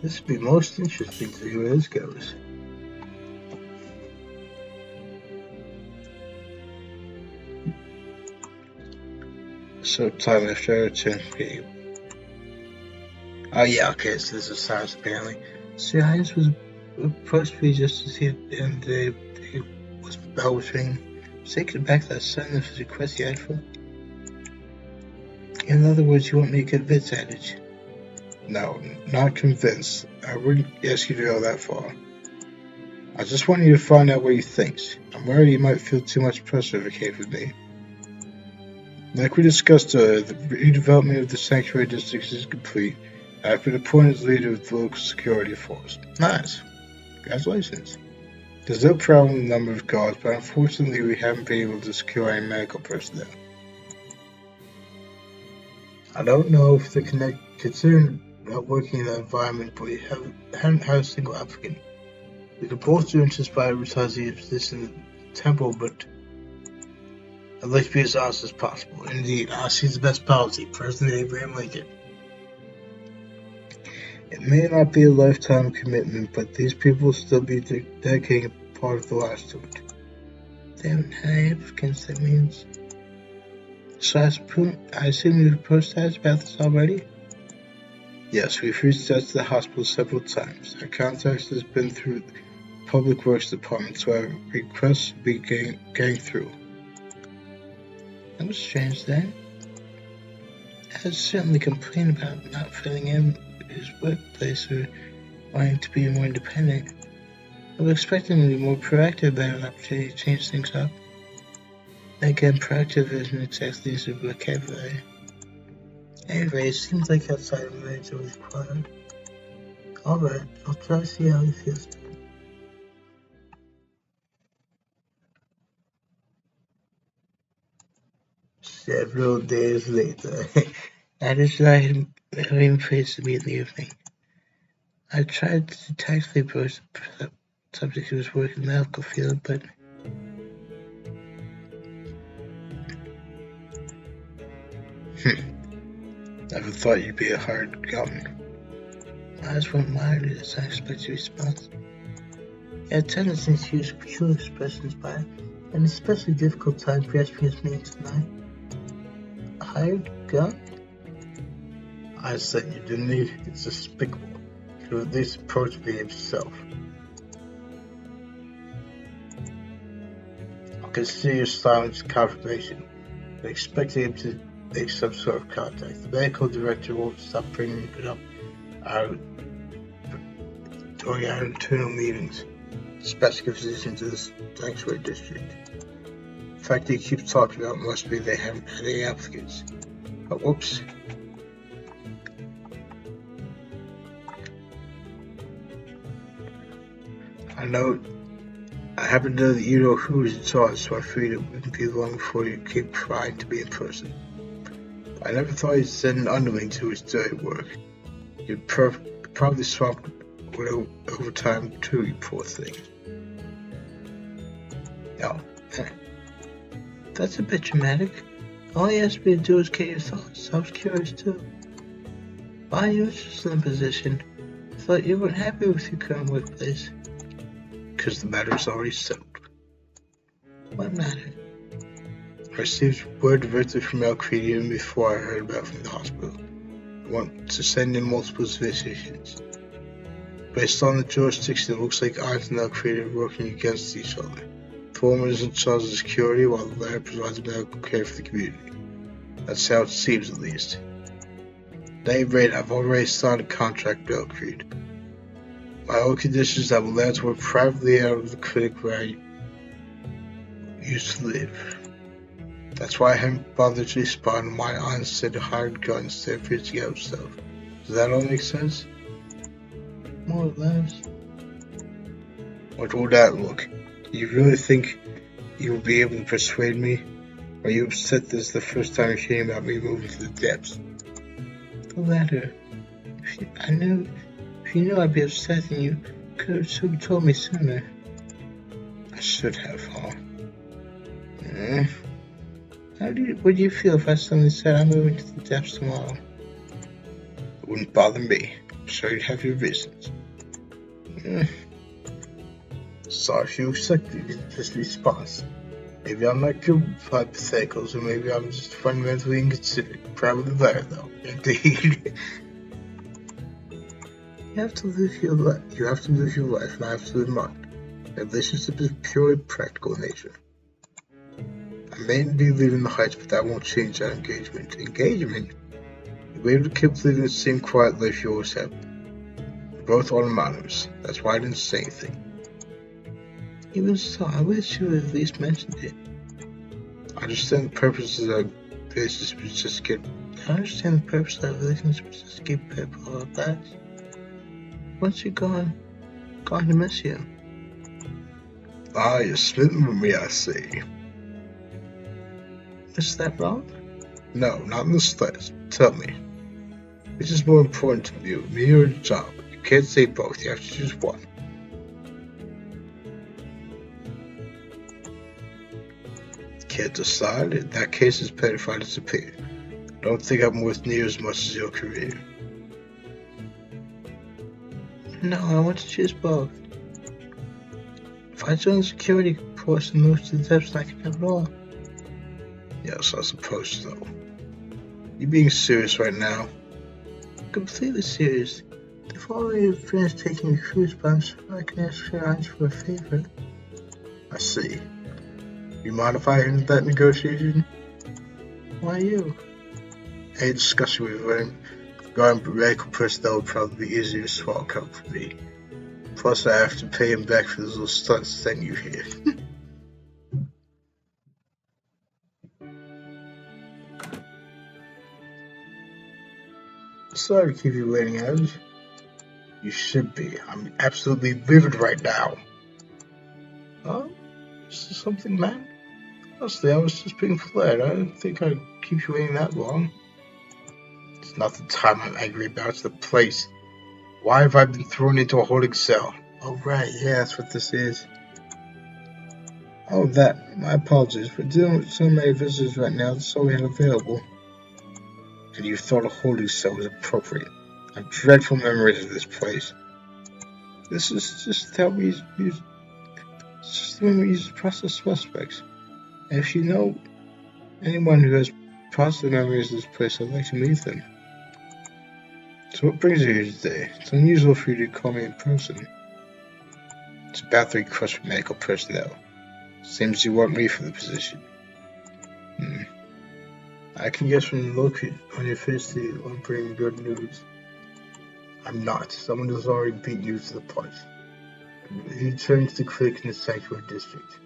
This would be most interesting to see where this goes. Sometime after I returned from the... Oh yeah, okay, so this is Cyrus apparently. See, Hines was supposed to be just to see it, and they was bell was ringing. Taking back that son of his request he had for. In other words, you want me to convince Adage? No, not convinced. I wouldn't ask you to go that far. I just want you to find out what he thinks. I'm worried he might feel too much pressure if it came from me. Like we discussed earlier, the redevelopment of the sanctuary districts is complete. I've been appointed as leader of the local security force. Nice. Congratulations. There's no problem with the number of guards, but unfortunately we haven't been able to secure any medical personnel. I don't know if they're concerned about working in that environment, but we haven't had a single applicant. We could both do interest by advertising a position in the temple, but I'd like to be as honest as possible. Indeed, honesty is the best policy. President Abraham Lincoln. It may not be a lifetime commitment, but these people will still be dedicating a part of their lives to it. They haven't had any applicants, that means. So I assume you've approached us about this already? Yes, we've reached out to the hospital several times. Our contact has been through the Public Works Department, so our requests will be getting through. That was strange then. I certainly complained about not fitting in his workplace or wanting to be more independent. I was expecting him to be more proactive about an opportunity to change things up. Again, proactive isn't exactly his vocabulary. Anyway, it seems like outside of range are required. Alright, I'll try to see how he feels. Several days later, Adage and I had having praise to meet in the evening. I tried to tactfully approach the subject who was working in the medical field, but never thought you'd be a hard gun. I just went mired in his unexpected response. He had a tendency to use peculiar expressions by an especially difficult time grasping his meaning tonight. A hired gun? I said you didn't need it. It's despicable. You could at least approach me himself. I'll consider your silence confirmation, but expecting him to make some sort of contact. The medical director won't stop bringing it up during our internal meetings, especially physicians in the sanctuary district. In fact, he keeps talking about must be they haven't had any applicants. But whoops. I happen to know that you know who is in charge, so I figured it wouldn't be long before you keep trying to be in person. I never thought you'd send an underling to his dirty work. You'd probably swamped with overtime too, you poor thing. Oh, that's a bit dramatic. All he asked me to do was get your thoughts. I was curious too. Why are you interested in the position? I thought you weren't happy with your current workplace. Because the matter is already settled. What matter? I received word directly from Elcrete even before I heard about it from the hospital. I want to send in multiple physicians. Based on the jurisdiction, it looks like Irons and Elcrete are working against each other. The former is in charge of security, while the latter provides medical care for the community. That's how it seems, at least. At any rate, I've already signed a contract with Elcrete. My only condition is that I will let work privately out of the clinic where I used to live. That's why I haven't bothered to respond to my onset of hired gun instead of reaching out stuff. Does that all make sense? More or less. What will that look? Do you really think you will be able to persuade me? Or are you upset this is the first time you're hearing about me moving to the depths? The latter. If you knew I'd be upset, then you could have told me sooner. I should have, huh? What would you feel if I suddenly said I'm moving to the depths tomorrow? It wouldn't bother me. sure you'd have your reasons. Sorry if you accepted this response. Maybe I'm not good with hypotheticals, or maybe I'm just fundamentally inconsiderate. Probably the latter, though. Indeed. You have to live your life. And I have to live mine. My relationship is purely practical in nature. I may be leaving the Heights, but that won't change that engagement. Engagement? You'll be able to keep living the same quiet life you always have. We're both autonomous. That's why I didn't say anything. Even so, I wish you had at least mentioned it. I understand the purpose of that relationship is just to get people on our backs. Once you're gone, going to miss you. Ah, you're smitten with me, I see. Is that wrong? No, not in the slightest. Tell me, which is more important to you, me or the job? You can't say both, you have to choose one. Can't decide? In that case, it's better if I disappear. I don't think I'm worth near as much as your career. No, I want to choose both. If I join the security force and move to the depths, I can have it all. Yes, I suppose so. You being serious right now? Completely serious. They've already finished taking the cruise, but I'm sure I can ask your eyes for a favor. I see. You mind if I enter that negotiation? Why you? Any discussion with him regarding medical personnel would probably be easier to swallow up for me. Plus, I have to pay him back for those little stunts sent you here. Sorry to keep you waiting, Adage. You should be. I'm absolutely livid right now. Oh? Is there something, man? Honestly, I was just being polite. I didn't think I'd keep you waiting that long. It's not the time I'm angry about, it's the place. Why have I been thrown into a holding cell? Oh, right, yeah, that's what this is. Oh, that. My apologies. We're dealing with so many visitors right now, that's all we have available. And you thought a holding cell was appropriate. I have dreadful memories of this place. This is just how we use. It's just the way we use to process suspects. And if you know anyone who has positive memories of this place, I'd like to meet them. So what brings you here today? It's unusual for you to call me in person. It's about the request for medical personnel. Seems you want me for the position. I can guess from the look on your face that you won't bring good news. I'm not. Someone has already beat you to the punch. You turned to the clinic in the Sanctuary District.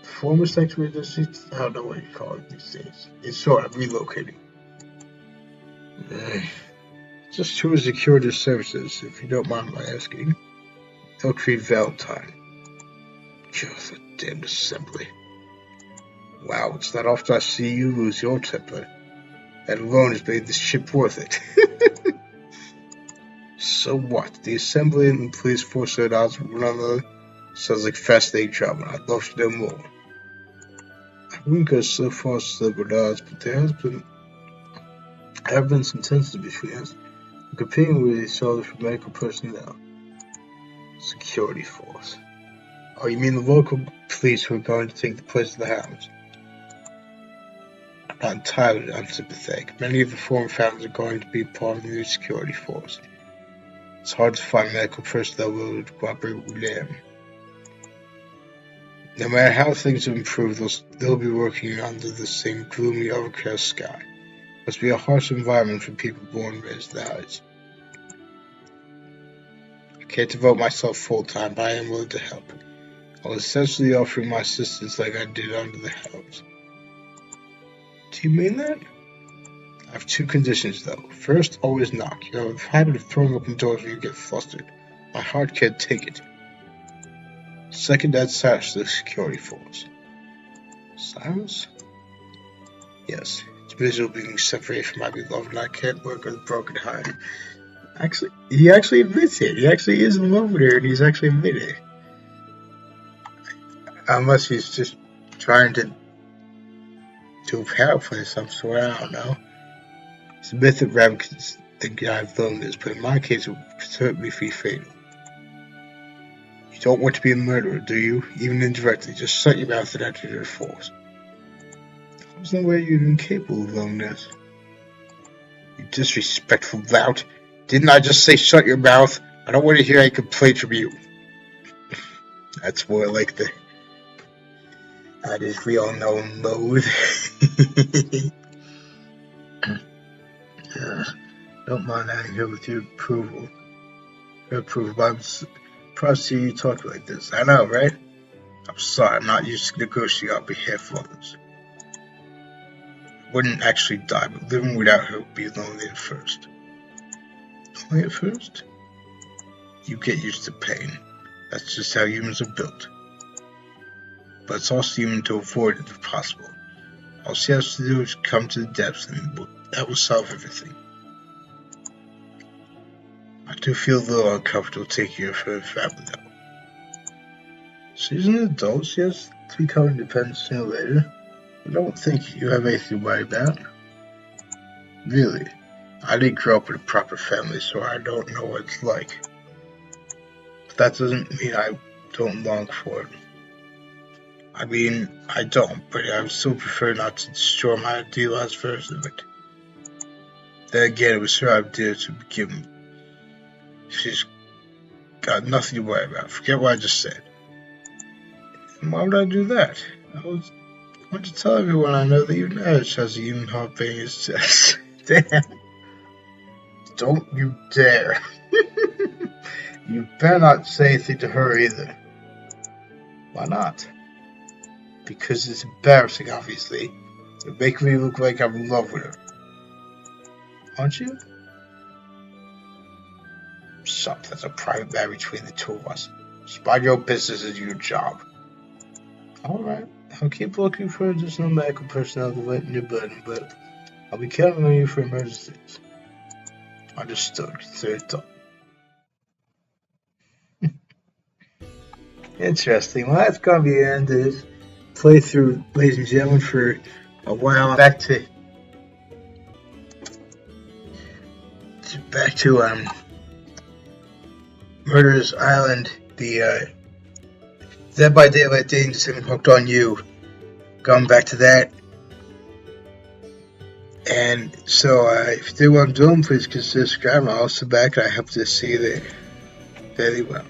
The former Sanctuary District? I don't know what you call it these days. It's short, I'm relocating. Just who has secured your services, if you don't mind my asking? Elk Creed Valentine. God, the damned assembly. Wow, it's not often I see you lose your temper. That alone has made this ship worth it. So what? The assembly and the police force are at odds with one another? Sounds like fascinating drama. I'd love to know more. I wouldn't go so far as to say at odds, but there have been some tension between us. We're competing with each other for medical personnel. Security force. Oh, you mean the local police who are going to take the place of the hounds? I'm not entirely unsympathetic. Many of the former founders are going to be part of the new security force. It's hard to find medical personnel willing to cooperate with them. No matter how things have improved, they'll be working under the same gloomy, overcast sky. It must be a harsh environment for people born and raised in the Heights. I can't devote myself full-time, but I am willing to help. I'll essentially offer my assistance like I did under the Helms. Do you mean that? I have two conditions, though. First, always knock. You have a habit of throwing open doors when you get flustered. My heart can't take it. Second, add Cyrus to the security force. Cyrus? Yes, it's miserable being separated from my beloved, and I can't work with a broken heart. Actually, he actually admits it. He actually is in love with her, and he's actually admitted it. Unless he's just trying to do a power play of some sort, I don't know. It's a myth that Ram think I've learned this, but in my case, it would certainly be fatal. You don't want to be a murderer, do you? Even indirectly, just shut your mouth and enter your force. There's no way you're incapable of knowing this. You disrespectful lout. Didn't I just say shut your mouth? I don't want to hear any complaints from you. That's more like the adage we all know and loathe. Don't mind having here with your approval. I'm surprised to see you talk like this. I know, right? I'm sorry, I'm not used to negotiating on behalf of others. I wouldn't actually die, but living without her would be lonely at first. Lonely at first? You get used to pain. That's just how humans are built. But it's also human to avoid it if possible. All she has to do is come to the depths, and that will solve everything. I do feel a little uncomfortable taking her for a family though. She's an adult, she has to become independent sooner or later. I don't think you have anything to worry about. Really, I didn't grow up in a proper family, so I don't know what it's like. But that doesn't mean I don't long for it. I mean, I don't, but I would still prefer not to destroy my idealized version of it. Then again, it was her idea to begin with. She's got nothing to worry about. Forget what I just said. And why would I do that? I want to tell everyone I know that even Adage has a human heart beating his chest. Damn. Don't you dare. You better not say anything to her either. Why not? Because it's embarrassing, obviously. It'll make me look like I'm in love with her. Aren't you? Sup, that's a private matter between the two of us. Just mind your business and your job. Alright, I'll keep looking for additional medical personnel to lighten your burden, but I'll be counting on you for emergencies. Understood. Third thought. Interesting. Well, that's gonna be the end of this playthrough, ladies and gentlemen, for a while. Back to Murderers Island, the Dead by Daylight dating sim hooked on you. Going back to that. And so if you do what I'm doing, please consider subscribing. I'll also back and I hope to see you there. Very well.